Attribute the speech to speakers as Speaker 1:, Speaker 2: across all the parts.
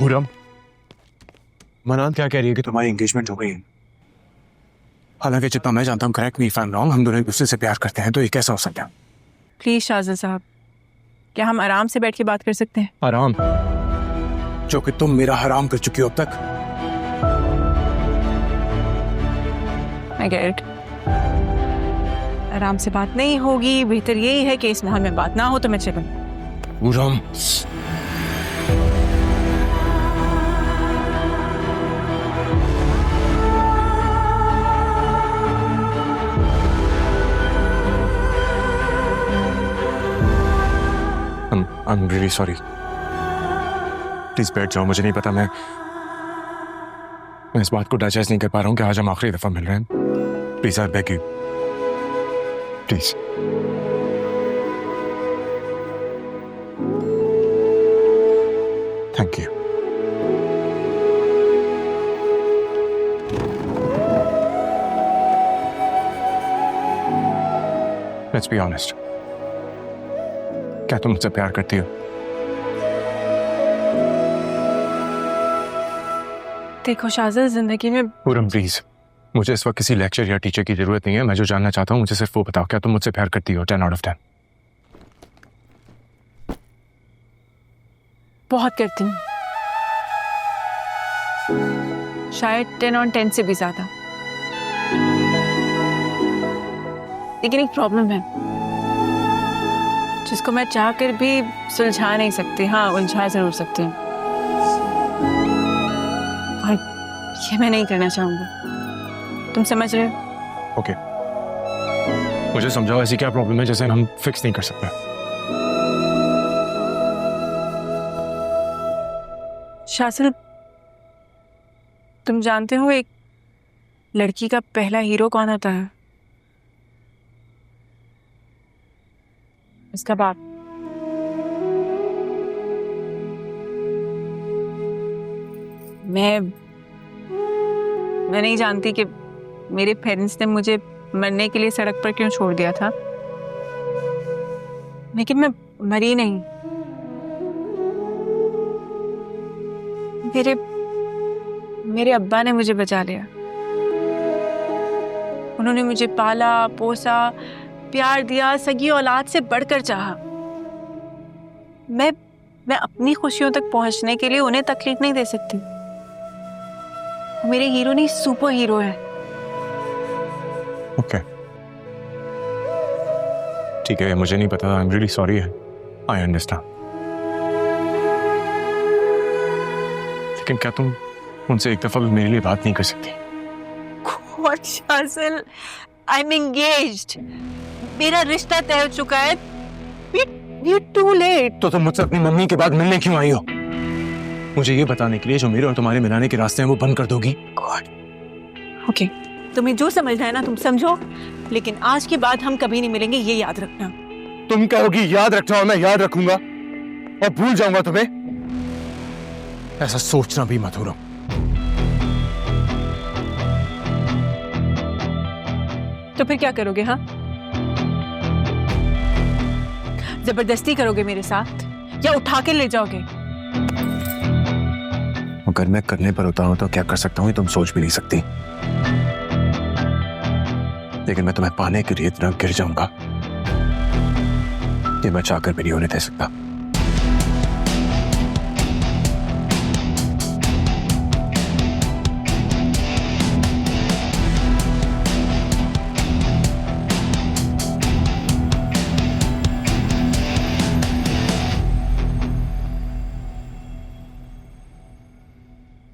Speaker 1: पूरम, मनान क्या कह रही है कि तुम्हारी एंगेजमेंट हो गई है? हालांकि जितना मैं जानता हूँ, correct me if I am wrong, हम दोनों एक दूसरे से प्यार करते हैं, तो ये कैसा हो सकता है?
Speaker 2: प्लीज शाहज़ाद साहब, क्या हम आराम से बैठ के बात कर सकते हैं?
Speaker 1: आराम? जो कि तुम मेरा हराम कर चुकी हो अब तक।
Speaker 2: I get it. आराम से बात नहीं होगी, बेहतर यही है कि इस माहौल में बात ना हो तो मैं चलूं।
Speaker 1: पूरम, I'm really sorry. प्लीज बैठ जाओ। मुझे नहीं पता, मैं इस बात को डाइजेस्ट नहीं कर पा रहा हूँ कि आज हम आखिरी दफा मिल रहे हैं। Please I beg you, please. Thank you. Let's be honest, क्या तुम मुझसे प्यार करती हो?
Speaker 2: देखो शाहज़ाद, जिंदगी में
Speaker 1: पूरम प्लीज, मुझे इस वक्त किसी लेक्चर या टीचर की जरूरत नहीं है। मैं जो जानना चाहता हूँ मुझे सिर्फ वो बताओ, क्या तुम मुझसे प्यार करती हो? 10 out of 10।
Speaker 2: बहुत करती हूँ, शायद 10 on 10 से भी ज्यादा। लेकिन एक प्रॉब्लम है जिसको मैं चाह कर भी सुलझा नहीं सकती। हाँ, उलझा जरूर सकती हूँ, और ये मैं नहीं करना चाहूंगी। तुम समझ रहे हो?
Speaker 1: ओके, मुझे समझाओ ऐसी क्या प्रॉब्लम है जिसे हम फिक्स नहीं कर सकते?
Speaker 2: शासिल, तुम जानते हो एक लड़की का पहला हीरो कौन होता है? उसका बाप। मैं नहीं जानती कि मेरे पेरेंट्स ने मुझे मरने के लिए सड़क पर क्यों छोड़ दिया था, लेकिन मैं मरी नहीं। मेरे अब्बा ने मुझे बचा लिया। उन्होंने मुझे पाला पोसा, प्यार दिया, सगी औलाद से बढ़कर चाहा। मैं अपनी खुशियों तक पहुंचने के लिए उन्हें तकलीफ नहीं दे सकती। मेरे हीरो नहीं, सुपर हीरो है।
Speaker 1: ओके, ठीक है, मुझे नहीं पता। I am really sorry, I understand. लेकिन क्या तुम उनसे एक दफा भी मेरे लिए बात नहीं कर सकती?
Speaker 2: What, शासिल? I'm engaged. मेरा रिश्ता तय हो चुका है। We're too late.
Speaker 1: तो तुम मुझसे अपनी मम्मी के बाद मिलने क्यों आई हो? मुझे ये बताने के लिए जो मेरे और तुम्हारे मिलाने के रास्ते हैं वो बंद कर दोगी?
Speaker 2: ओके, तुम्हें जो समझना है ना तुम समझो, लेकिन आज के बाद हम कभी नहीं मिलेंगे, ये याद रखना।
Speaker 1: तुम कहोगी याद रखना और मैं याद रखूंगा और भूल जाऊंगा तुम्हें? ऐसा सोचना भी मत हो।
Speaker 2: तो फिर क्या करोगे? हाँ, जबरदस्ती करोगे मेरे साथ या उठा के ले जाओगे?
Speaker 1: अगर मैं करने पर होता हूं तो क्या कर सकता हूं ये तुम सोच भी नहीं सकती। लेकिन मैं तुम्हें पाने के लिए इतना गिर जाऊंगा कि मैं चाहकर भी नहीं होने दे सकता।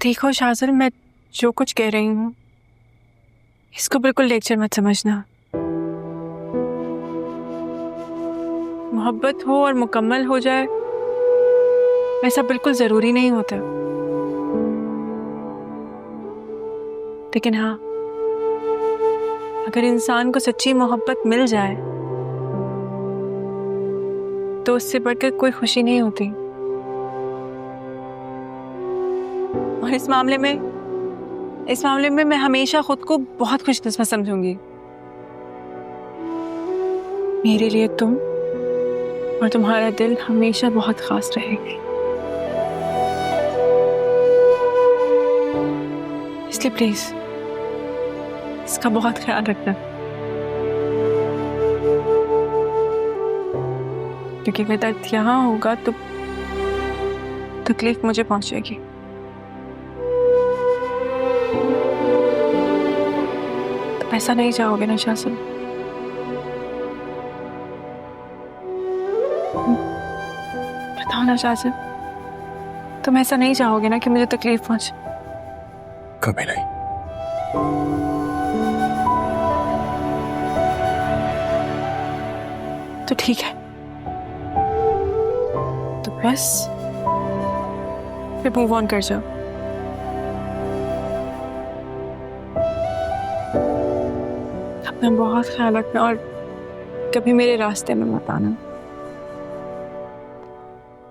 Speaker 2: देखो शाज़िल, मैं जो कुछ कह रही हूँ इसको बिल्कुल लेक्चर मत समझना। मोहब्बत हो और मुकम्मल हो जाए ऐसा बिल्कुल जरूरी नहीं होता। लेकिन हाँ, अगर इंसान को सच्ची मोहब्बत मिल जाए तो उससे बढ़कर कोई खुशी नहीं होती। और इस मामले में मैं हमेशा खुद को बहुत खुशकिस्मत समझूंगी। मेरे लिए तुम और तुम्हारा दिल हमेशा बहुत खास रहेगी। इसलिए प्लीज इसका बहुत ख्याल रखना, क्योंकि अगर दर्द यहाँ होगा तो तकलीफ मुझे पहुंचेगी। तुम ऐसा नहीं चाहोगे ना शासन? बताओ ना शासन, तुम ऐसा नहीं चाहोगे ना कि मुझे तकलीफ पहुंचे?
Speaker 1: कभी नहीं।
Speaker 2: तो ठीक है, तो बस फिर मूव ऑन कर जाओ। अपना बहुत ख्याल रखना और कभी मेरे रास्ते में मत आना।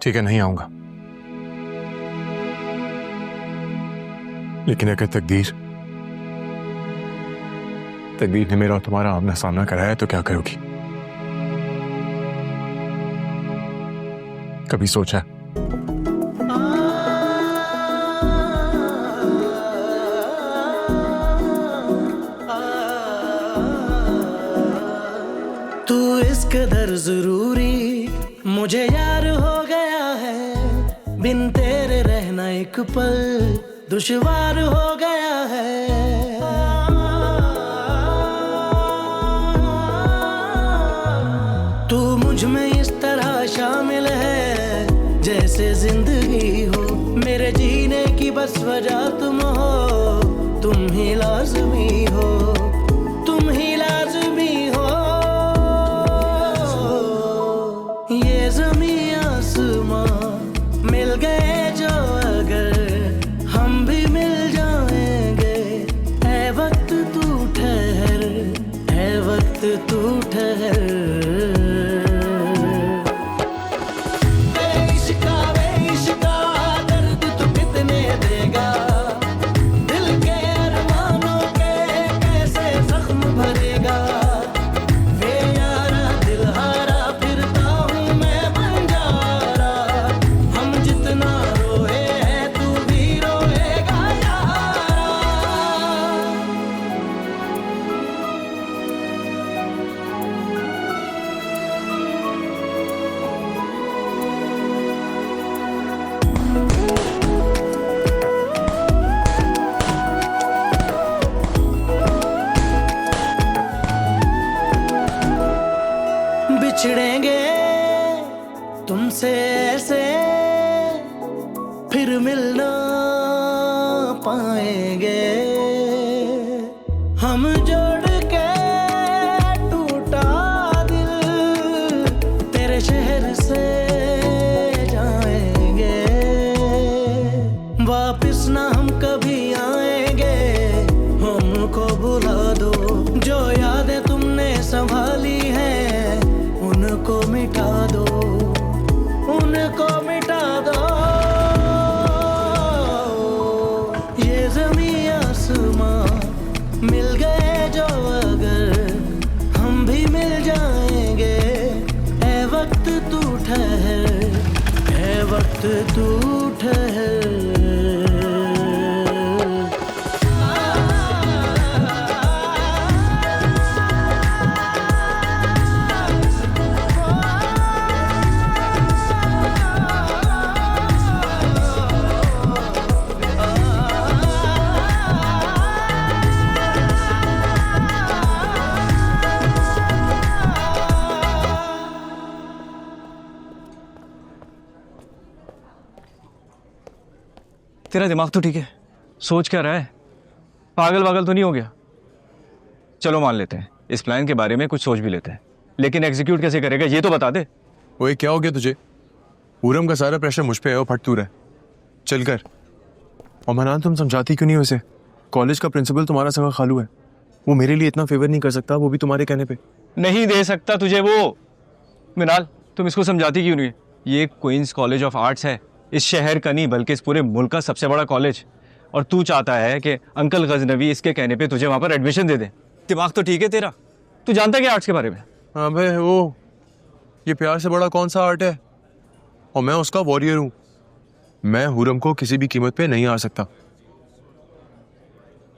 Speaker 1: ठीक है, नहीं आऊंगा। लेकिन अगर तकदीर ने मेरा और तुम्हारा आमना सामना कराया तो क्या करोगी? कभी सोचा?
Speaker 3: तू इस कदर जरूरी मुझे यार हो गया है, बिन तेरे रहना एक पल दुश्वार हो गया है। तू मुझ में इस तरह शामिल है जैसे जिंदगी हो, मेरे जीने की बस वजह तुम हो, तुम ही लाज़मी हो, तुम ही लाज़मी हो। ये ज़मीं आसमां मिल गए जो अगर हम भी मिल जाएंगे, है वक्त तू ठहर, है वक्त तू ठहर। बिछड़ेंगे तुमसे ऐसे फिर मिल ना पाएंगे, हम जोड़ के टूटा दिल तेरे शहर से जाएंगे, वापिस ना हम कभी आएंगे, हमको बुला दो। जो यादें तुमने संभाली हैं उनको मिटा दो, उनको मिटा दो। ये ज़मीं आसमां मिल गए जो अगर हम भी मिल जाएंगे, है वक्त तू ठहर, है वक्त तू ठहर।
Speaker 4: तेरा दिमाग तो ठीक है, सोच क्या रहा है? पागल वागल तो नहीं हो गया? चलो मान लेते हैं, इस प्लान के बारे में कुछ सोच भी लेते हैं, लेकिन एग्जीक्यूट कैसे करेगा ये तो बता दे।
Speaker 1: ओए क्या हो गया तुझे? पूरम का सारा प्रेशर मुझ पे है, वो फट तू रहा। चल कर। और मनान, तुम समझाती क्यों नहीं उसे? कॉलेज का प्रिंसिपल तुम्हारा सगा खालू है, वो मेरे लिए इतना फेवर नहीं कर सकता, वो भी तुम्हारे कहने पे।
Speaker 4: नहीं दे सकता तुझे वो। मिनाल, तुम इसको समझाती क्यों नहीं है? ये क्वींस कॉलेज ऑफ आर्ट्स है, इस शहर का नहीं बल्कि इस पूरे मुल्क का सबसे बड़ा कॉलेज, और तू चाहता है कि अंकल गजनवी इसके कहने पे तुझे वहां पर एडमिशन दे दे। दिमाग तो ठीक है तेरा? तू जानता है क्या आर्ट्स के बारे में?
Speaker 1: हाँ भाई, वो ये प्यार से बड़ा कौन सा आर्ट है? और मैं उसका वॉरियर हूँ। मैं हुरम को किसी भी कीमत पे नहीं हार सकता।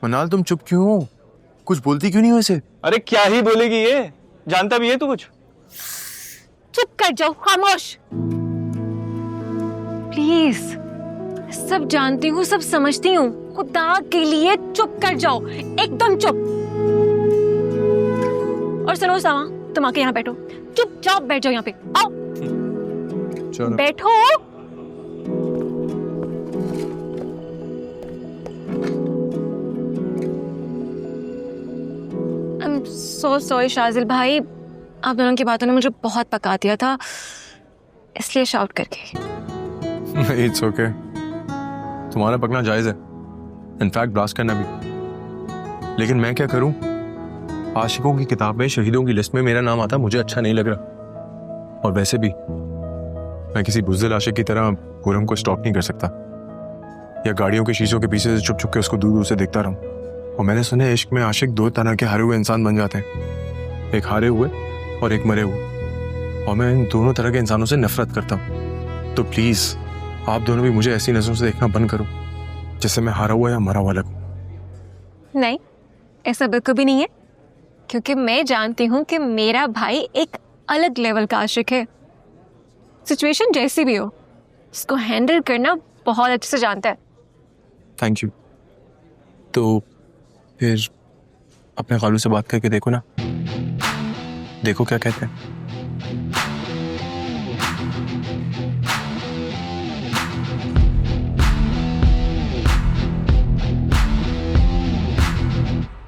Speaker 1: मनाल तुम चुप क्यों हो? कुछ बोलती क्यों नहीं हो इसे?
Speaker 4: अरे क्या ही बोलेगी ये, जानता भी है तू कुछ?
Speaker 2: चुप कर जाओ, खामोश। प्लीज, सब जानती हूँ, सब समझती हूँ, खुदा के लिए चुप कर जाओ, एकदम चुप। और सुनो सामा, तुम आके यहाँ बैठो, चुपचाप बैठ जाओ यहाँ पे, आओ
Speaker 1: चलो
Speaker 2: बैठो। I am so sorry Shajil भाई, आप दोनों की बातों ने मुझे बहुत पका दिया था, इसलिए शाउट करके।
Speaker 1: इट्स ओके, तुम्हारा पकना जायज है, इनफैक्ट ब्लास्ट करना भी। लेकिन मैं क्या करूं? आशिकों की किताब में शहीदों की लिस्ट में मेरा नाम आता मुझे अच्छा नहीं लग रहा। और वैसे भी मैं किसी बुज़दिल आशिक की तरह पूरम को स्टॉप नहीं कर सकता, या गाड़ियों के शीशों के पीछे से छुप छुप के उसको दूर दूर से देखता रहूं। और मैंने सुना है इश्क में आशिक दो तरह के हारे हुए इंसान बन जाते हैं, एक हारे हुए और एक मरे हुए। और मैं इन दोनों तरह के इंसानों से नफरत करता हूँ। तो प्लीज आप दोनों भी मुझे ऐसी नजरों से देखना बंद करो जिससे मैं हारा हुआ या मरा हुआ लगूं।
Speaker 2: नहीं, ऐसा बिल्कुल भी नहीं है, क्योंकि मैं जानती हूँ कि मेरा भाई एक अलग लेवल का आशिक है। सिचुएशन जैसी भी हो, उसको हैंडल करना बहुत अच्छे से जानता है।
Speaker 1: Thank you. तो फिर अपने खालू से बात करके देखो ना, देखो क्या कहते हैं।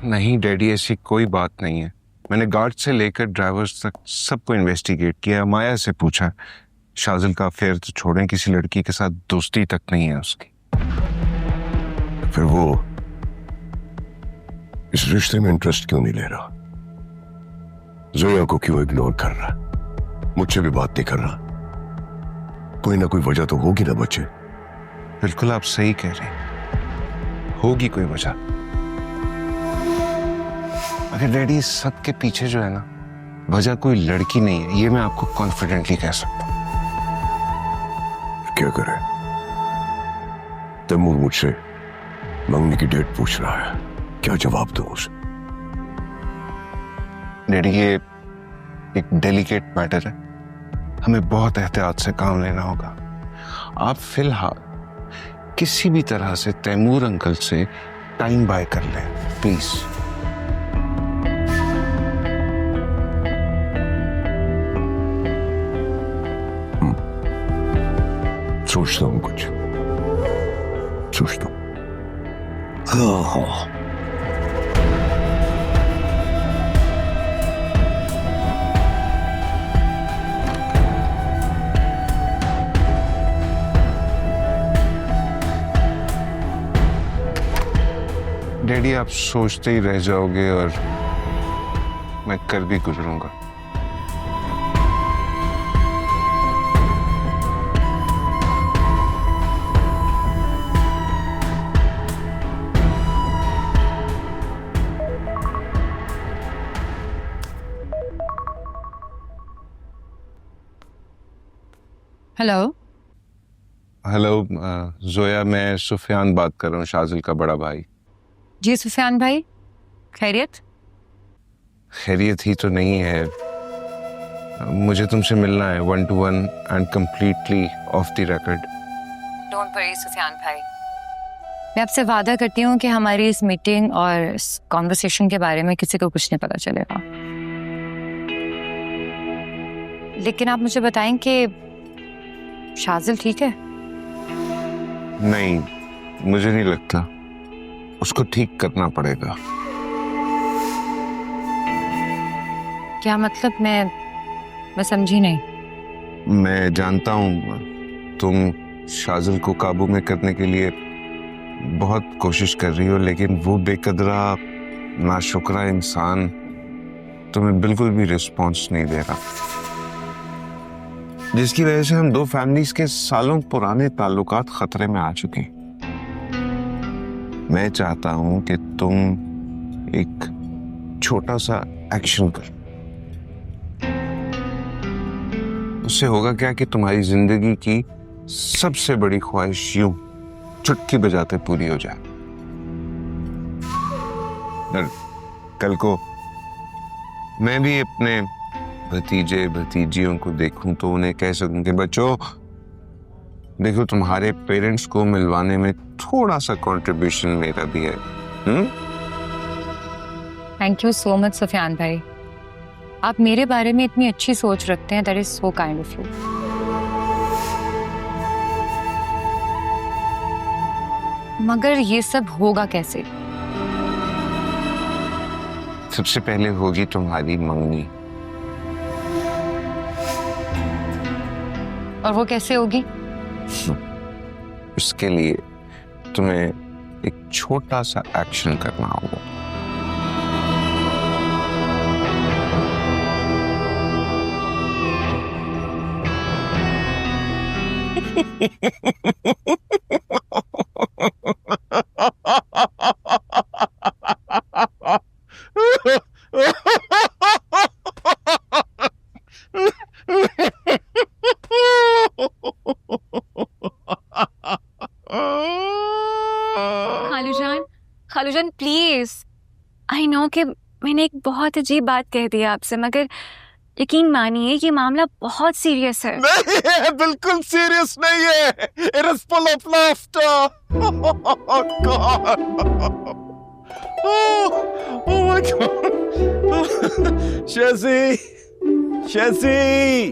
Speaker 5: नहीं डैडी, ऐसी कोई बात नहीं है। मैंने गार्ड से लेकर ड्राइवर्स तक सबको इन्वेस्टिगेट किया, माया से पूछा। शाजिल का अफेयर तो छोड़ें, किसी लड़की के साथ दोस्ती तक नहीं है उसकी।
Speaker 6: फिर वो इस रिश्ते में इंटरेस्ट क्यों नहीं ले रहा? जोया को क्यों इग्नोर कर रहा? मुझसे भी बात नहीं कर रहा? कोई ना कोई वजह तो होगी ना बच्चे।
Speaker 5: बिल्कुल आप सही कह रहे हैं, होगी कोई वजह। अगर डैडी इस सब के पीछे जो है ना, वजह कोई लड़की नहीं है, ये मैं आपको कॉन्फिडेंटली कह सकता हूं।
Speaker 6: क्या करे? तैमूर मुझसे मंगनी की डेट पूछ रहा है, क्या जवाब दूं उसे?
Speaker 5: डैडी ये एक डेलिकेट मैटर है, हमें बहुत एहतियात से काम लेना होगा। आप फिलहाल किसी भी तरह से तैमूर अंकल से टाइम बाय कर लें प्लीज।
Speaker 6: सोचता हूं कुछ, सोचता हूं।
Speaker 5: डैडी आप सोचते ही रह जाओगे और मैं कर भी गुजरूंगा।
Speaker 7: हेलो।
Speaker 5: हेलो जोया, मैं सुफियान बात कर रहा हूँ, शाजिल का बड़ा भाई।
Speaker 7: जी सुफियान भाई, खैरियत?
Speaker 5: खैरियत ही तो नहीं है, मुझे तुमसे मिलना है 1-to-1 and completely off the record.
Speaker 7: Don't worry Sufiyan भाई, मैं आपसे वादा करती हूँ कि हमारी इस मीटिंग और इस कॉन्वर्सेशन के बारे में किसी को कुछ नहीं पता चलेगा। लेकिन आप मुझे बताएं कि शाजिल ठीक है?
Speaker 5: नहीं, मुझे नहीं लगता, उसको ठीक करना पड़ेगा।
Speaker 7: क्या मतलब? मैं समझी नहीं।
Speaker 5: मैं जानता हूँ तुम शाजिल को काबू में करने के लिए बहुत कोशिश कर रही हो, लेकिन वो बेकदरा नाशुक्रा इंसान तुम्हें बिल्कुल भी रिस्पॉन्स नहीं दे रहा, जिसकी वजह से हम दो फैमिलीज के सालों पुराने ताल्लुकात खतरे में आ चुके हैं। मैं चाहता हूं कि तुम एक छोटा सा एक्शन करो। उससे होगा क्या कि तुम्हारी जिंदगी की सबसे बड़ी ख्वाहिश यूं चुटकी बजाते पूरी हो जाए। और कल को मैं भी अपने भतीजे भतीजियों को देखूं तो उन्हें कह सकूं कि बच्चों देखो, तुम्हारे पेरेंट्स को मिलवाने में थोड़ा सा कंट्रीब्यूशन मेरा भी है।
Speaker 7: Thank you so much Sufiyan भाई, आप मेरे बारे में इतनी अच्छी सोच रखते हैं। That is so kind of you. मगर ये सब होगा कैसे?
Speaker 5: सबसे पहले होगी तुम्हारी मंगनी।
Speaker 7: और वो कैसे होगी?
Speaker 5: उसके लिए तुम्हें एक छोटा सा एक्शन करना होगा।
Speaker 2: खालूजान प्लीज, आई नो कि मैंने एक बहुत अजीब बात कह दी आपसे, मगर यकीन मानिए ये मामला बहुत सीरियस है।
Speaker 8: नहीं है, बिल्कुल सीरियस नहीं है। It is full of laughter. Oh God. Oh my God. Shezi,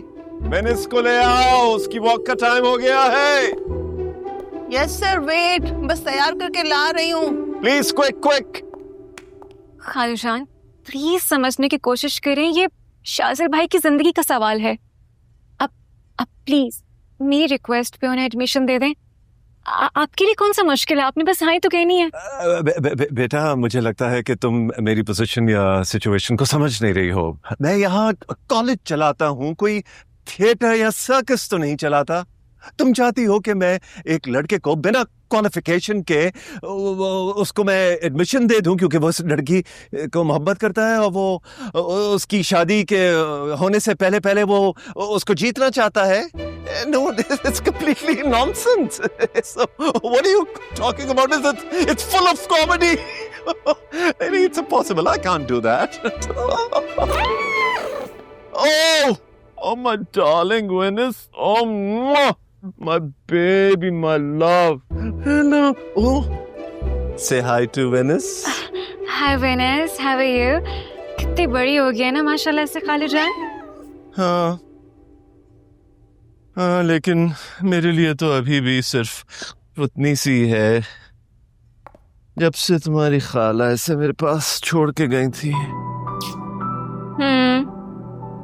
Speaker 8: Venice को ले आओ, उसकी वॉक का टाइम हो गया है।
Speaker 9: यस सर, वेट, बस तैयार करके ला रही हूँ।
Speaker 8: Please quick quick.
Speaker 2: खालूजान प्लीज समझने की कोशिश करें, ये शाजिर भाई की जिंदगी का सवाल है। अब प्लीज मेरी रिक्वेस्ट पे उन्हें एडमिशन दे दें। आपके लिए कौन सा मुश्किल है, आपने बस हाँ ही तो कहनी है।
Speaker 8: बेटा, मुझे लगता है कि तुम मेरी पोजीशन या सिचुएशन को समझ नहीं रही हो। मैं यहाँ कॉलेज चलाता हूँ, कोई थिएटर या सर्कस तो नहीं चलाता। तुम चाहती हो कि मैं एक लड़के को बिना क्वालिफिकेशन के उसको मैं एडमिशन दे दूं क्योंकि वो उस लड़की को मोहब्बत करता है और वो उसकी शादी के होने से पहले पहले वो उसको जीतना चाहता है। No, it's completely nonsense. So, what are you talking about? It's full of comedy. It's impossible. I can't do that. Oh, my darling Venice. Oh, my baby, my love. Hello. Oh, say hi to Venice.
Speaker 2: Hi Venice, how are you? कितनी बड़ी हो गई है ना माशाल्लाह से खालूजान।
Speaker 8: हाँ, लेकिन मेरे लिए तो अभी भी सिर्फ उतनी सी है जब से तुम्हारी खाला ऐसे मेरे पास छोड़ के गई थी।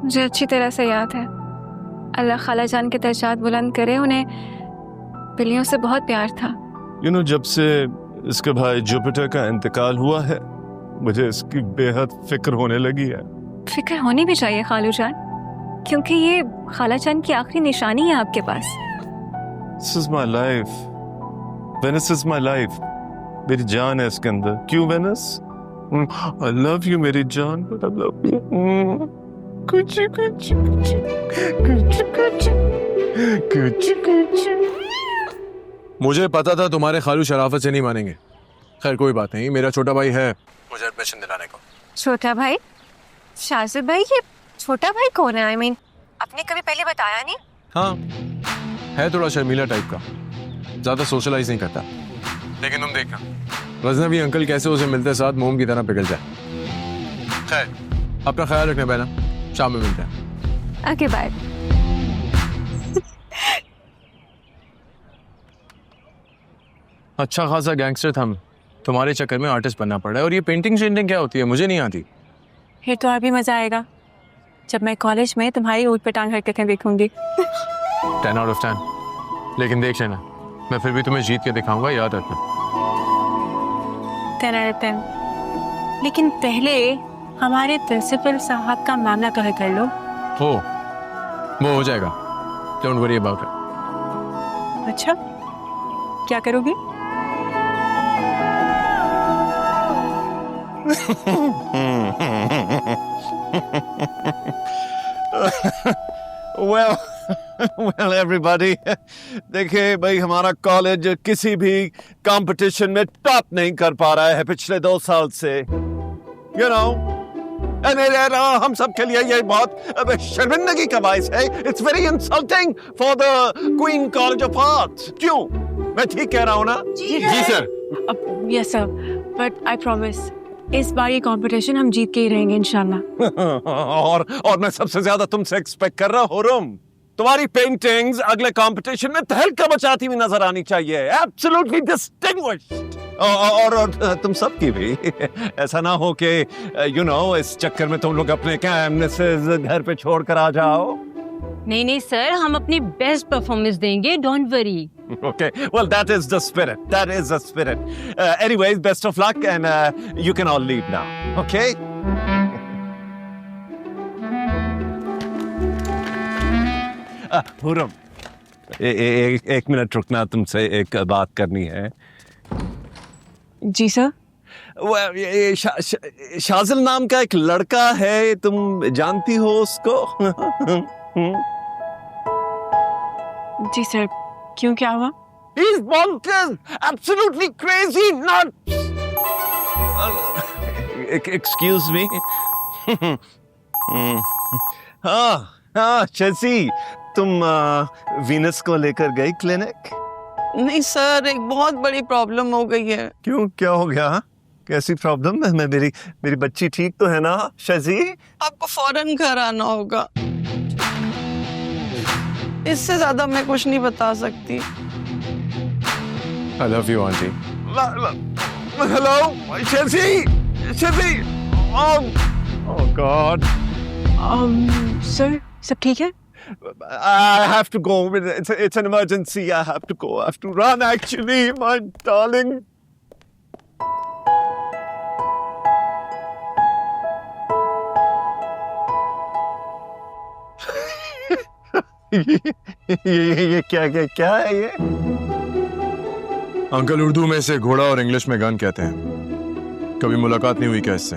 Speaker 2: मुझे अच्छी तरह से याद है। अल्लाह खालाजान के दर्जात बुलंद करे, उन्हें बिल्लियों से बहुत प्यार था।
Speaker 8: जब से इसके भाई जुपिटर का इंतकाल हुआ है, मुझे इसकी बेहद फिक्र होने लगी है।
Speaker 2: फिक्र होनी भी चाहिए खालूजान, क्योंकि ये खालाजान की आखिरी निशानी है आपके पास।
Speaker 8: This is my life. Venice is my life. मेरी जान है इसके अंदर। क्यों वेनिस? I love you मेरी जान, but I love you. कुछ कुछ कुछ कुछ कुछ कुछ।
Speaker 1: मुझे पता था तुम्हारे खालू शराफत से नहीं मानेंगे। खैर कोई बात नहीं, मेरा छोटा भाई है मुझे एडमिशन दिलाने को।
Speaker 2: छोटा भाई? शाजिर भाई, ये छोटा भाई कौन है? I mean, आपने कभी पहले बताया नहीं।
Speaker 1: हाँ, है थोड़ा शर्मीला टाइप का, ज्यादा सोशलाइज नहीं करता। लेकिन तुम देखना गजनवी अंकल कैसे उसे मिलते साथ मोम की तरह पिघल जाए। खैर, अपना ख्याल रखना बहना, शाम में मिलते हैं।
Speaker 2: Okay bye.
Speaker 1: अच्छा खासा गैंगस्टर था मैं, तुम्हारे चक्कर में आर्टिस्ट बनना पड़ा है। और ये पेंटिंग शेंटिंग क्या होती है, मुझे नहीं आती।
Speaker 9: फिर तो और भी मजा आएगा जब मैं कॉलेज में तुम्हारी ऊँट पे टांग हरकतें देखूंगी।
Speaker 1: 10 out of 10। लेकिन देख लेना, मैं फिर भी तुम्हें जीत के दिखाऊंगा, याद रखना।
Speaker 9: 10 out of 10। लेकिन पहले हमारे प्रिंसिपल साहब का मामला कह कर लो।
Speaker 1: वो हो जाएगा, डोंट वरी अबाउट इट।
Speaker 9: अच्छा, क्या करोगी?
Speaker 8: well everybody, देखिए भाई, हमारा कॉलेज किसी भी कंपटीशन में टॉप नहीं कर पा रहा है पिछले 2 साल से। you know, हम सब के लिए ये बहुत शर्मिंदगी का बाइस है. It's very insulting for the Queen College of Arts. क्यों? मैं ठीक कह रहा हूँ ना?
Speaker 1: जी sir.
Speaker 9: Yes sir, but I promise इस बार ये कंपटीशन हम जीत के ही रहेंगे इंशाल्लाह.
Speaker 8: और मैं सबसे ज्यादा तुमसे एक्सपेक्ट कर रहा हूँ हुरम. तुम्हारी पेंटिंग्स अगले कंपटीशन में तहलका मचाती हुई नजर आनी चाहिए. Absolutely distinguished. और तुम सब की भी. ऐसा ना हो कि यू नो इस चक्कर में तुम लोग अपने कैमनेसेस घर पे छोड़ कर आ जाओ.
Speaker 10: नहीं सर, हम अपनी बेस्ट परफॉर्मेंस देंगे, don't worry.
Speaker 8: Okay, well that is the spirit. That is the spirit. Anyways, best of luck and you can all leave now. Okay? हुरम, एक मिनट रुकना, तुमसे एक बात करनी है.
Speaker 9: जी सर.
Speaker 8: ये शाजिल नाम का एक लड़का है, तुम जानती हो उसको?
Speaker 9: जी सर, क्यों, क्या हुआ?
Speaker 8: He's bonkers, absolutely crazy, nuts. Excuse me. हाँ, चेसी, तुम वीनस को लेकर गई क्लिनिक?
Speaker 11: नहीं सर, एक बहुत बड़ी प्रॉब्लम हो गई है.
Speaker 8: क्यों, क्या हो गया? कैसी प्रॉब्लम है? मेरी बच्ची ठीक तो है ना शजी?
Speaker 11: आपको फौरन घर आना होगा. इससे ज्यादा मैं कुछ नहीं बता सकती.
Speaker 1: I love you, auntie.
Speaker 8: Hello, शजी. Oh God.
Speaker 9: Sir, सब ठीक है?
Speaker 8: I have to go. It's an emergency. I have to go. I have to run, actually, my darling. ये क्या है ये?
Speaker 1: अंकल उर्दू में इसे घोड़ा और इंग्लिश में गन कहते हैं. कभी मुलाकात नहीं हुई क्या इससे?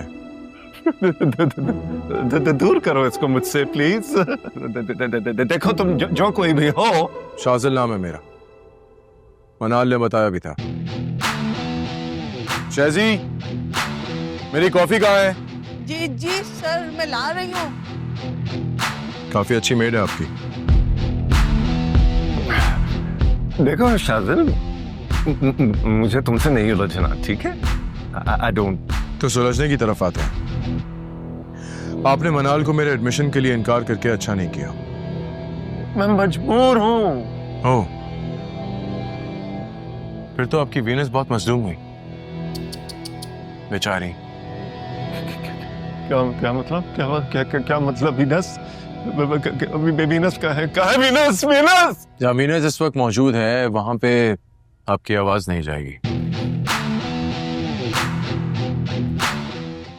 Speaker 8: दूर करो इसको मुझसे प्लीज. देखो तुम जो कोई भी हो.
Speaker 1: शाजिल नाम है मेरा. मनाल ने बताया भी था. शहजी, मेरी कॉफी कहाँ है?
Speaker 11: जी सर, मैं ला रही हूँ.
Speaker 1: काफी अच्छी मेड है आपकी.
Speaker 8: देखो शाजिल, मुझे तुमसे नहीं उलझना, ठीक है? I don't.
Speaker 1: तो सुलझने की तरफ आते हैं. आपने मनाल को मेरे एडमिशन के लिए इनकार करके अच्छा नहीं किया.
Speaker 8: मैं मजबूर हूँ.
Speaker 1: ओह, फिर तो आपकी वीनस बहुत मजलूम हुई बेचारी.
Speaker 8: क्या मतलब? क्या मतलब वीनस? वीनस का है? कहाँ है वीनस?
Speaker 1: जहाँ वीनस इस वक्त मौजूद है वहां पे आपकी आवाज नहीं जाएगी.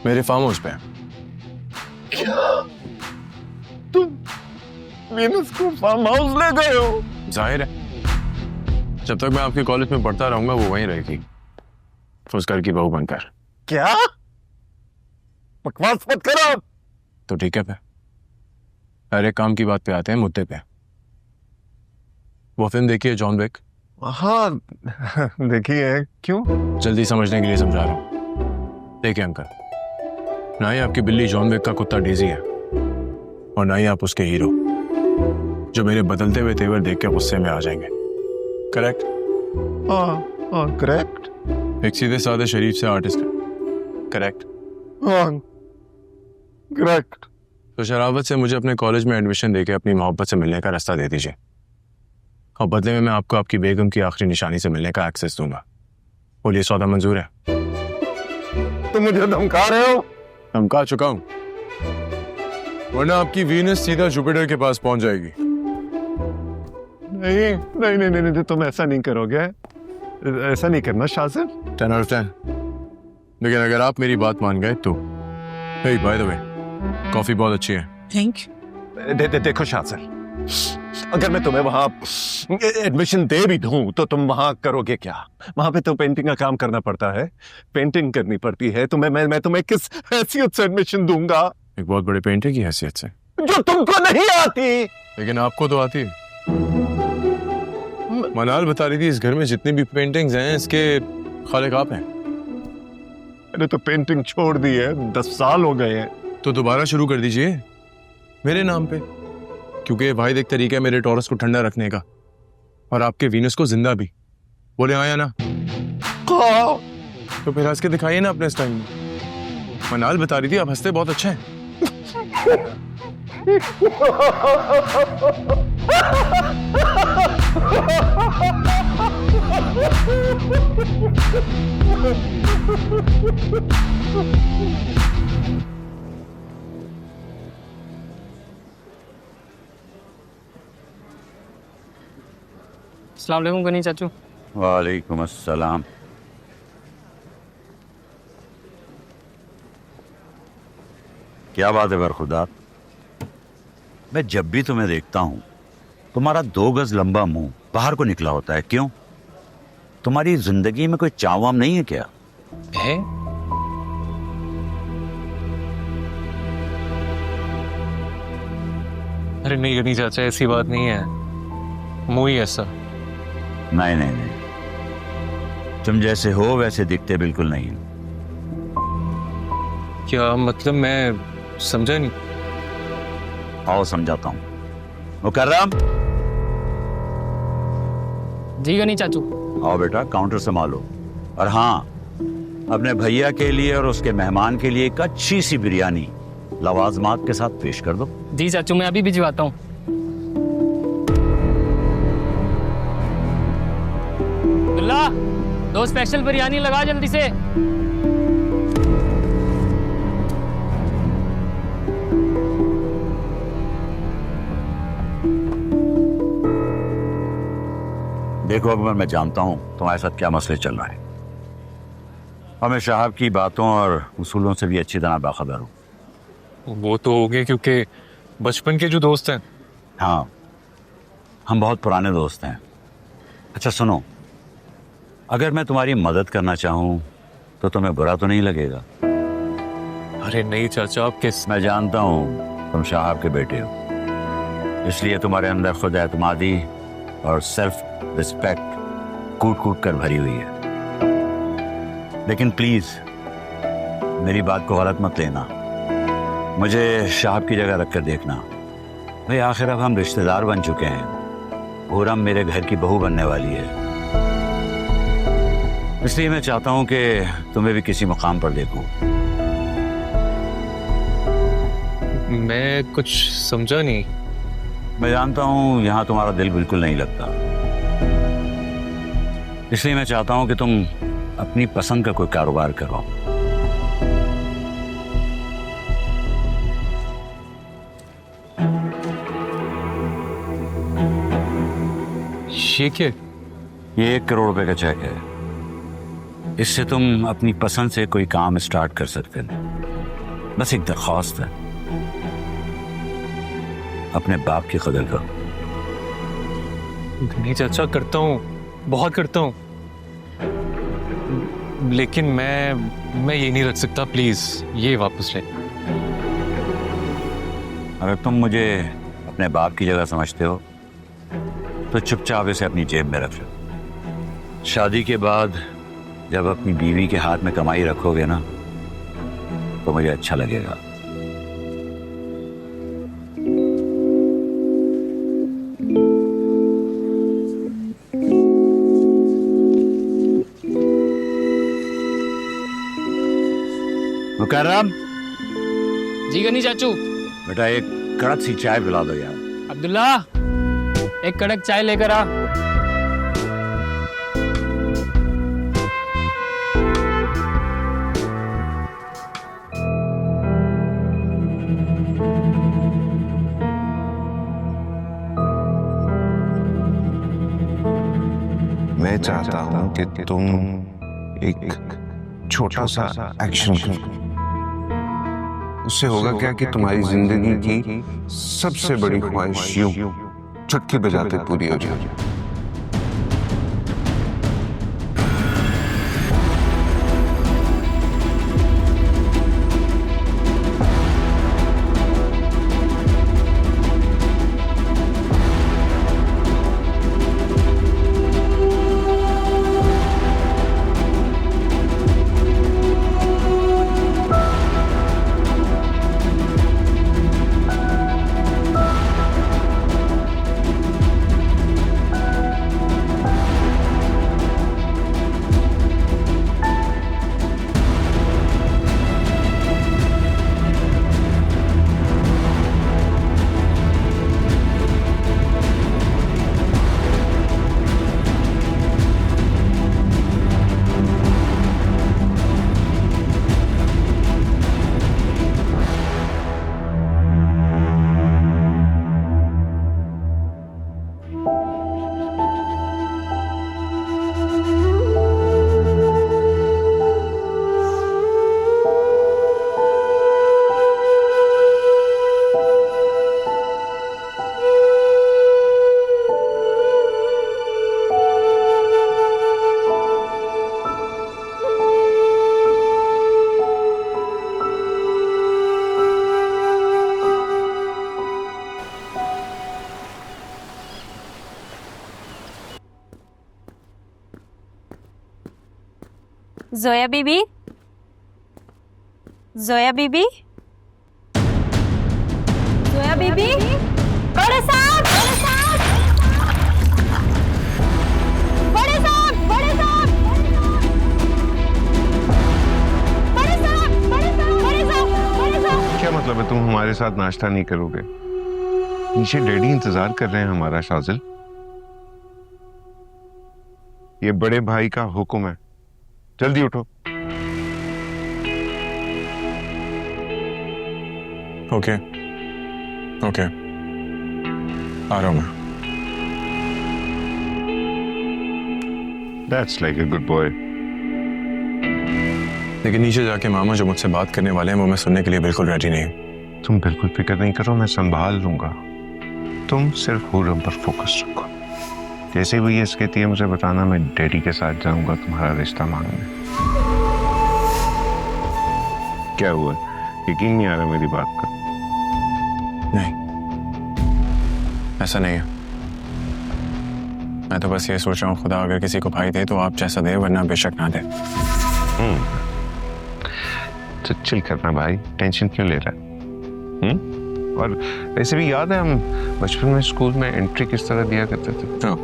Speaker 1: मेरे फार्म हाउस पे.
Speaker 8: क्या तुम वीनस को फार्म हाउस ले गए हो?
Speaker 1: जाहिर है, जब तक मैं आपके कॉलेज में पढ़ता रहूंगा वो वहीं रहेगी, उस घर की बहू बनकर.
Speaker 8: क्या बकवास मत करो.
Speaker 1: तो ठीक है, हर एक काम की बात पे आते हैं मुद्दे पे. वो फिल्म देखी है जॉन विक?
Speaker 8: हाँ देखी है. क्यों?
Speaker 1: जल्दी समझने के लिए समझा रहा हूं. देखिए अंकल, ना ही आपकी बिल्ली जॉन विक का कुत्ता डेजी है और ना ही आप उसके हीरो जो मेरे बदलते हुए तेवर देख के गुस्से में आ जाएंगे. करेक्ट?
Speaker 8: हाँ करेक्ट.
Speaker 1: एक सीधे साधे शरीफ से आर्टिस्ट है. करेक्ट?
Speaker 8: हाँ करेक्ट.
Speaker 1: तो शरावत से मुझे अपने कॉलेज में एडमिशन देके अपनी मोहब्बत से मिलने का रास्ता दे दीजिए और बदले में मैं आपको आपकी बेगम की आखिरी निशानी से मिलने का एक्सेस दूंगा. बोलिए, सौदा मंजूर है?
Speaker 8: तुम मुझे धमका रहे हो?
Speaker 1: धमका चुका हूं, वरना आपकी वीनस सीधा जुपिटर के पास पहुंच जाएगी.
Speaker 8: नहीं, तुम ऐसा नहीं करोगे. ऐसा नहीं करना शाजिल.
Speaker 1: 10 out of 10. लेकिन अगर आप मेरी बात मान गए तो. हे बाय द वे, कॉफी बहुत अच्छी है.
Speaker 11: Thank you.
Speaker 8: देखो शाजिल, अगर मैं तुम्हें वहां एडमिशन दे भी दूं तो तुम वहां करोगे क्या? वहां पे तो पेंटिंग का काम करना पड़ता है, पेंटिंग करनी पड़ती है. तो मैं तुम्हें किस हैसियत से एडमिशन दूंगा?
Speaker 1: एक बहुत बड़े पेंटर की हैसियत से.
Speaker 8: जो तुमको नहीं आती.
Speaker 1: लेकिन आपको तो आती है. मनाल बता रही थी इस घर में जितनी भी पेंटिंग्स हैं इसके खालिक आप हैं.
Speaker 8: मैंने तो पेंटिंग छोड़ दी है, 10 साल हो गए हैं।
Speaker 1: तो दोबारा शुरू कर दीजिए मेरे नाम पे, क्योंकि वाहिद एक तरीका है मेरे टॉरस को ठंडा रखने का और आपके वीनस को जिंदा भी। बोले आया ना? तो फिर हंस के दिखाइए ना अपने स्टाइल में। मनाल बता रही थी आप हंसते बहुत अच्छा है।
Speaker 12: अस्सलाम वालेकुम गनी चाचू।
Speaker 13: वालेकुम अस्सलाम। क्या बात है बरखुदा, मैं जब भी तुम्हें देखता हूँ तुम्हारा 2 गज लंबा मुंह बाहर को निकला होता है, क्यों? तुम्हारी जिंदगी में कोई चावाम नहीं है क्या?
Speaker 12: है? अरे नहीं गनी चाचा, ऐसी बात नहीं है, मुंह ही ऐसा।
Speaker 13: नहीं नहीं नहीं, तुम जैसे हो वैसे दिखते बिल्कुल नहीं।
Speaker 12: क्या मतलब? मैं समझा नहीं।
Speaker 13: आओ समझाता हूँ। मुकर्रम।
Speaker 12: जी गनी चाचू।
Speaker 13: आओ बेटा, काउंटर संभालो। और हाँ, अपने भैया के लिए और उसके मेहमान के लिए एक अच्छी सी बिरयानी लवाजमात के साथ पेश कर दो।
Speaker 12: जी चाचू, मैं अभी भिजवाता हूँ। अब्दुल्ला, 2 स्पेशल बिरयानी लगा जल्दी से।
Speaker 13: देखो अकबर, मैं जानता हूँ तुम्हारे साथ क्या मसले चल रहे हैं और मैं साहब की बातों और उसूलों से भी अच्छी तरह बाखबर हूँ।
Speaker 12: वो तो हो गए क्योंकि बचपन के जो दोस्त हैं।
Speaker 13: हाँ, हम बहुत पुराने दोस्त हैं। अच्छा सुनो, अगर मैं तुम्हारी मदद करना चाहूँ तो तुम्हें बुरा तो नहीं लगेगा?
Speaker 12: अरे नहीं चाचा, आप किस?
Speaker 13: मैं जानता हूँ तुम साहब के बेटे हो, इसलिए तुम्हारे अंदर खुद एतमादी और सेल्फ रिस्पेक्ट कूट कूट कर भरी हुई है। लेकिन प्लीज मेरी बात को गलत मत लेना, मुझे साहब की जगह रखकर देखना। भाई आखिर अब हम रिश्तेदार बन चुके हैं, पूरम मेरे घर की बहू बनने वाली है, इसलिए मैं चाहता हूं कि तुम्हें भी किसी मुकाम पर देखूं।
Speaker 12: मैं कुछ समझा नहीं।
Speaker 13: मैं जानता हूं यहां तुम्हारा दिल बिल्कुल नहीं लगता, इसलिए मैं चाहता हूं कि तुम अपनी पसंद का कोई कारोबार करो।
Speaker 12: ये क्या?
Speaker 13: ये 1 करोड़ रुपए का चेक है, इससे तुम अपनी पसंद से कोई काम स्टार्ट कर सकते हो। बस एक दरख्वास्त है, अपने बाप की कदर करो।
Speaker 12: नहीं चाचा, करता हूँ, बहुत करता हूँ, लेकिन मैं ये नहीं रख सकता। प्लीज ये वापस ले।
Speaker 13: अगर तुम मुझे अपने बाप की जगह समझते हो तो चुपचाप इसे अपनी जेब में रख लो। शादी के बाद जब अपनी बीवी के हाथ में कमाई रखोगे ना तो मुझे अच्छा लगेगा। मुकर्रम।
Speaker 12: जी गनी चाचू।
Speaker 13: बेटा एक कड़क सी चाय पिला दो यार।
Speaker 12: अब्दुल्ला, एक कड़क चाय लेकर आ।
Speaker 5: मैं चाहता हूं कि तुम एक छोटा सा एक्शन करो। उससे होगा क्या कि तुम्हारी जिंदगी की सबसे बड़ी ख्वाहिश यूं चुटकी बजाते पूरी हो जाए।
Speaker 10: जोया बीबी, जोया बीबी, जोया बीबी, बड़े साहब, बड़े साहब, बड़े साहब, बड़े साहब, बड़े साहब, बड़े साहब, बड़े साहब, बड़े साहब।
Speaker 5: क्या मतलब है तुम हमारे साथ नाश्ता नहीं करोगे? नीचे डैडी इंतजार कर रहे हैं हमारा शाजिल। ये बड़े भाई का हुक्म है, जल्दी उठो।
Speaker 1: ओके ओके, आ रहा हूँ मैं।
Speaker 5: That's like a good boy.
Speaker 1: लेकिन नीचे जाके मामा जो मुझसे बात करने वाले हैं वो मैं सुनने के लिए बिल्कुल रेडी नहीं हूँ।
Speaker 5: तुम बिल्कुल फिक्र नहीं करो, मैं संभाल लूंगा। तुम सिर्फ हुरम पर फोकस रखो। जैसे भी ये कहती है मुझे बताना, मैं डैडी के साथ जाऊंगा तुम्हारा रिश्ता मांगने। क्या हुआ, यकीन नहीं आ रहा मेरी बात का?
Speaker 1: नहीं, ऐसा नहीं है। मैं तो बस ये सोच रहा हूँ, खुदा अगर किसी को भाई दे तो आप जैसा दे, वरना बेशक ना दे।
Speaker 5: तो चिल करना भाई, टेंशन क्यों ले रहा है? और वैसे भी याद है हम बचपन में स्कूल में एंट्री किस तरह दिया करते थे?
Speaker 1: हाँ।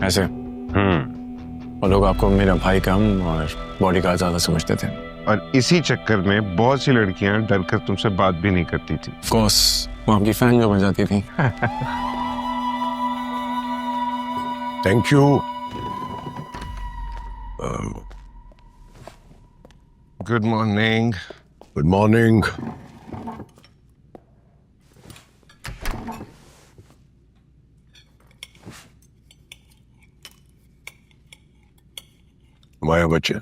Speaker 1: ऐसे वो लोग आपको मेरा भाई कम और बॉडीगार्ड ज्यादा समझते थे।
Speaker 5: और इसी चक्कर में बहुत सी लड़कियां डरकर तुमसे बात भी नहीं करती थी।
Speaker 1: कोर्स वो आपकी फैन जो बन जाती थी।
Speaker 6: Thank you.
Speaker 5: Good morning.
Speaker 6: Good morning. Maya बच्चे,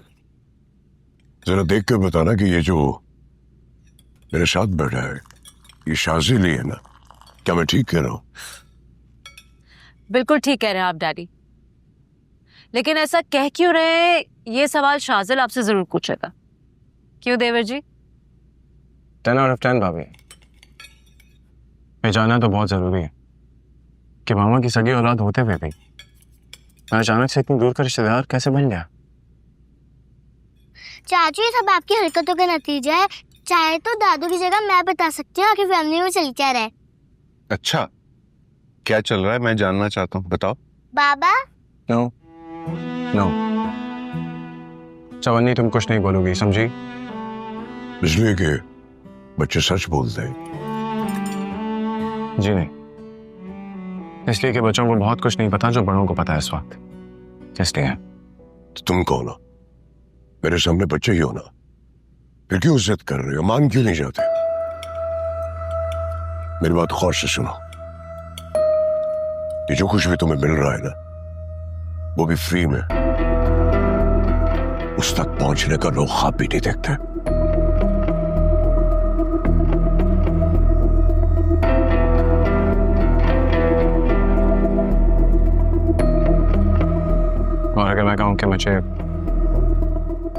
Speaker 6: जरा देख कर बताना कि ये जो मेरे साथ बैठा है ये शाजिल ही है ना? क्या मैं ठीक कह रहा हूं?
Speaker 10: बिल्कुल ठीक कह रहे हैं आप डैडी, लेकिन ऐसा कह क्यों रहे, ये सवाल शाजिल आपसे जरूर पूछेगा। क्यों देवर जी?
Speaker 1: 10 out of 10 भाभी। मैं जानना तो बहुत जरूरी है कि मामा की सगी औलाद होते हुए भी मैं अचानक से इतनी दूर का रिश्तेदार कैसे बन गया।
Speaker 14: चाचू, ये सब आपकी हरकतों का नतीजा है। चाहे तो दादू की जगह मैं बता सकती हूँ आपकी फैमिली में चल क्या रहा है।
Speaker 5: अच्छा, क्या चल रहा है मैं जानना चाहता हूँ, बताओ।
Speaker 14: बाबा?
Speaker 1: नो नो, चवन्नी तुम कुछ नहीं बोलोगी, समझी?
Speaker 6: इसलिए कि बच्चे सच बोलते हैं।
Speaker 1: जी नहीं, इसलिए कि बच्चों को बहुत कुछ नहीं पता जो बड़ों को पता है इस वक्त, इसलिए।
Speaker 6: तो तुम कौन हो? मेरे सामने बच्चे ही हो ना, फिर क्यों इज्जत कर रहे हो? मान क्यों नहीं जाते? मेरी बात गौर से सुनो। ये जो कुछ भी तुम्हें मिल रहा है ना, वो भी फ्री में। उस तक पहुंचने का लोग ख्वाब भी नहीं देखते।
Speaker 1: और अगर मैं कहूं कि मुझे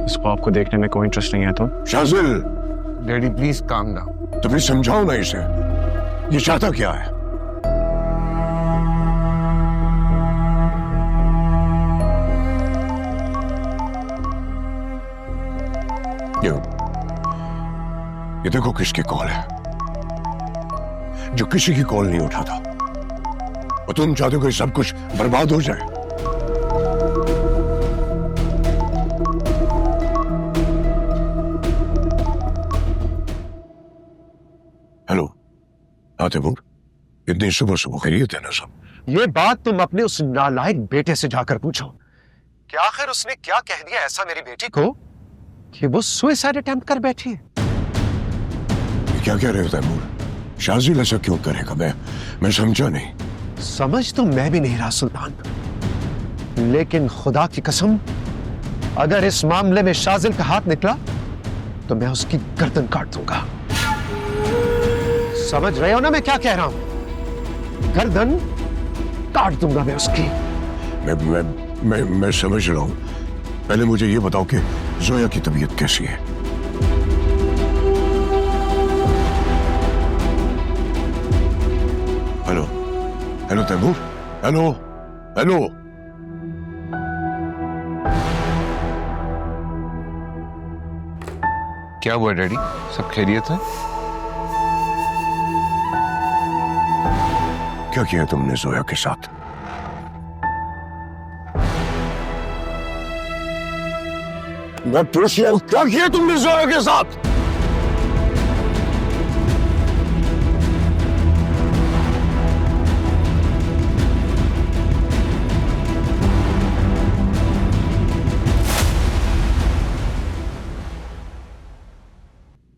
Speaker 1: इस ख्वाब को देखने में कोई इंटरेस्ट नहीं है तो?
Speaker 6: Shajil,
Speaker 5: daddy please calm down.
Speaker 6: तो प्लीज समझाओ ना इसे, ये चाहता क्या है? ये देखो किसकी कॉल है, जो किसी की कॉल नहीं उठाता। और तुम चाहते हो कि सब कुछ बर्बाद हो जाए। हेलो, हाँ तैमूर, इतनी सुबह सुबह खैरियत है ना सब?
Speaker 8: ये बात तुम अपने उस नालायक बेटे से जाकर पूछो कि आखिर उसने क्या कह दिया ऐसा मेरी बेटी को कि वो सुसाइड अटेम्प्ट कर बैठी है।
Speaker 6: क्या कह रहे हो तैमूर? शाजिल ऐसा क्यों करेगा? मैं समझा नहीं।
Speaker 8: समझ तो मैं भी नहीं रहा सुल्तान, लेकिन खुदा की कसम, अगर इस मामले में शाजिल का हाथ निकला तो मैं उसकी गर्दन काट दूंगा। समझ रहे हो ना मैं क्या कह रहा हूं? गर्दन काट दूंगा मैं उसकी।
Speaker 6: मैं समझ रहा हूं। पहले मुझे ये बताओ कि जोया की तबीयत कैसी है? Hello hello Taimur, hello hello.
Speaker 5: क्या हुआ डैडी, सब खैरियत है?
Speaker 6: क्या किया तुमने जोया के साथ? मैं पूछ रहा हूं, क्या किया तुमने जोया के साथ?